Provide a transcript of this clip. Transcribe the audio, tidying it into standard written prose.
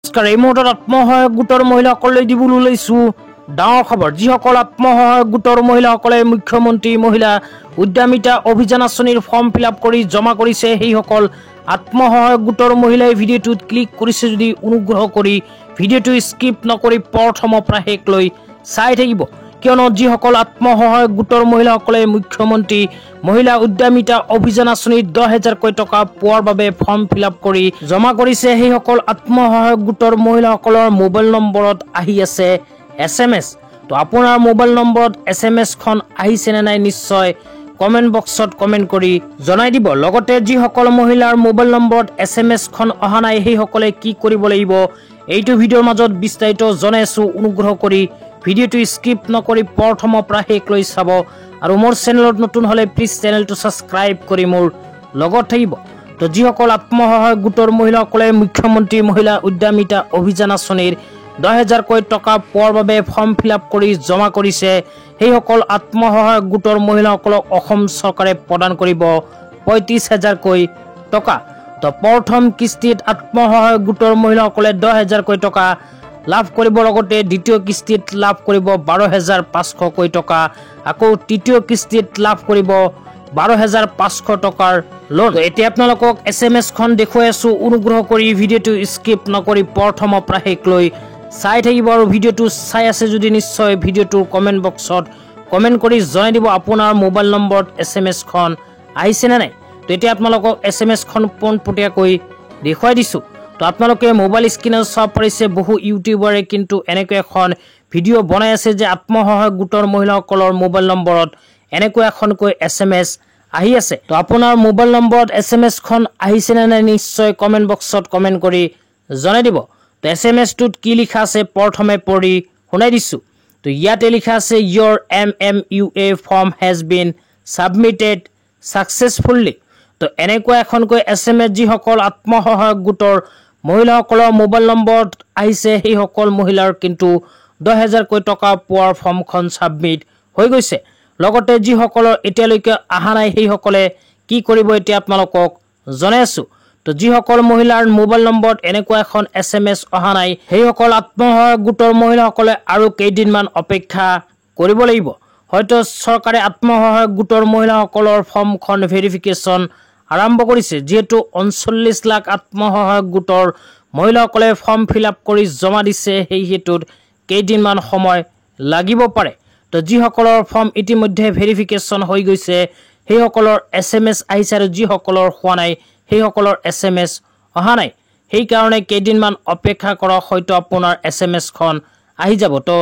এই মুহূৰ্তত আত্মসহায়ক গোটৰ মহিলাসকলে দিবলৈ ওলাইছো ডাঙৰ খবৰ। যিসকল আত্মসহায়ক গোটৰ মহিলাসকলে মুখ্যমন্ত্ৰী মহিলা উদ্যমিতা অভিযান আঁচনিৰ ফৰ্ম ফিল আপ কৰি জমা কৰিছে, সেইসকল আত্মসহায়ক গোটৰ মহিলাই ভিডিঅ'টোত ক্লিক কৰিছে যদি অনুগ্ৰহ কৰি ভিডিঅ'টো স্কিপ নকৰি প্ৰথমৰ পৰা শেষলৈ চাই থাকিব, কিয়নো যিসকল আত্মসহায়ক গোটৰ মহিলাসকলে মুখ্যমন্ত্ৰী মহিলা উদ্যমিতা অভিযান আঁচনিৰ 10,000 টকা পোৱাৰ বাবে ফৰ্ম ফিল আপ কৰি জমা কৰিছে, সেইসকল আত্মসহায়ক গোটৰ মহিলাসকলৰ মোবাইল নম্বৰত আহি আছে SMS। তো আপোনাৰ মোবাইল নম্বৰত SMS খন আহিছে নে নাই নিশ্চয় কমেন্ট বক্সত কমেন্ট কৰি জনাই দিব। লগতে যিসকল মহিলাৰ মোবাইল নম্বৰত SMS খন অহা নাই সেইসকলে কি কৰিব লাগিব এইটো ভিডিঅ'ৰ মাজত বিস্তাৰিত জনাই আছো। অনুগ্ৰহ কৰি ভিডিঅ'টো স্কিপ নকৰি প্ৰথমৰ পৰা শেষলৈ চাব আৰু মোৰ চেনেলত নতুন হলে প্লিজ চেনেলটো সাবস্ক্ৰাইব কৰি মোৰ লগত থাকিব। তো যিসকল আত্মসহায়ক গোটৰ মহিলাসকলে মুখ্যমন্ত্ৰী মহিলা উদ্যমিতা অভিযান আঁচনিৰ 10,000 টকা পোৱাৰ বাবে ফৰ্ম ফিল আপ কৰি জমা কৰিছে, সেইসকল আত্মসহায়ক গোটৰ মহিলাসকলক অসম চৰকাৰে প্ৰদান কৰিব 35,000 টকা। তো প্ৰথম কিস্তিত আত্মসহায়ক গোটৰ মহিলাসকলে 10,000 টকা লাভ কৰিব, লগতে দ্বিতীয় কিস্তিত লাভ কৰিব 12,500 টকা, আকৌ তৃতীয় কিস্তিত লাভ কৰিব 12,500 টকাৰ লোন। এতিয়া আপোনালোকক SMS খন দেখুৱাই আছো, অনুগ্ৰহ কৰি ভিডিঅ'টো স্কিপ নকৰি প্ৰথমৰ পৰা শেষলৈ চাই থাকিব আৰু ভিডিঅ'টো চাই আছে যদি নিশ্চয় ভিডিঅ'টোৰ কমেন্ট বক্সত কমেন্ট কৰি জনাই দিব আপোনাৰ মোবাইল নম্বৰত SMS খন আহিছে নে নাই। তো এতিয়া আপোনালোকক SMS খন পোনপটীয়াকৈ দেখুৱাই দিছো। তো আপোনালোকে মোবাইল স্ক্ৰীনত চাব পাৰিছে বহু ইউটিউবাৰে কিন্তু এনেকৈ এখন ভিডিঅ' বনাই আছে যে আত্মসহায়ক গোটৰ মহিলাসকলৰ মোবাইল নম্বৰত এনেকৈ এখনকৈ SMS আহি আছে। তো আপোনাৰ মোবাইল নম্বৰত SMS খন আহিছে নে নাই নিশ্চয় কমেন্ট বক্সত কমেন্ট কৰি জনাই দিব। তো SMS টোত কি লিখা আছে প্ৰথমে পঢ়ি শুনাই দিছো। তো ইয়াতে লিখা আছে your MMUA form has been submitted successfully। তো এনেকুৱা এখনকৈ SMS যিসকল আত্মসহায়ক গোটৰ মহিলাসকলৰ মোবাইল নম্বৰত আহিছে সেইসকল মহিলাৰ কিন্তু 10,000 টকা পোৱাৰ ফৰ্মখন সাবমিট হৈ গৈছে। লগতে যিসকলৰ এতিয়ালৈকে অহা নাই সেইসকলে কি কৰিব এতিয়া আপোনালোকক জনাই আছো। তো যিসকল মহিলাৰ মোবাইল নম্বৰত এনেকুৱা এখন SMS অহা নাই সেইসকল আত্মসহায়ক গোটৰ মহিলাসকলে আৰু কেইদিনমান অপেক্ষা কৰিব লাগিব। হয়তো চৰকাৰে আত্মসহায়ক গোটৰ মহিলাসকলৰ ফৰ্মখন ভেৰিফিকেশ্যন আৰম্ভ কৰিছে, যিহেতু 39 লাখ আত্মসহায়ক গোটৰ মহিলাসকলে ফৰ্ম ফিল আপ কৰি জমা দিছে, সেই হেতুত কেইদিনমান সময় লাগিব পাৰে। তো যিসকলৰ ফৰ্ম ইতিমধ্যে ভেৰিফিকেশ্যন হৈ গৈছে সেইসকলৰ SMS আহিছে আৰু যিসকলৰ হোৱা নাই সেইসকলৰ SMS অহা নাই, সেইকাৰণে কেইদিনমান অপেক্ষা কৰক, হয়তো আপোনাৰ SMS খন আহি যাব। তো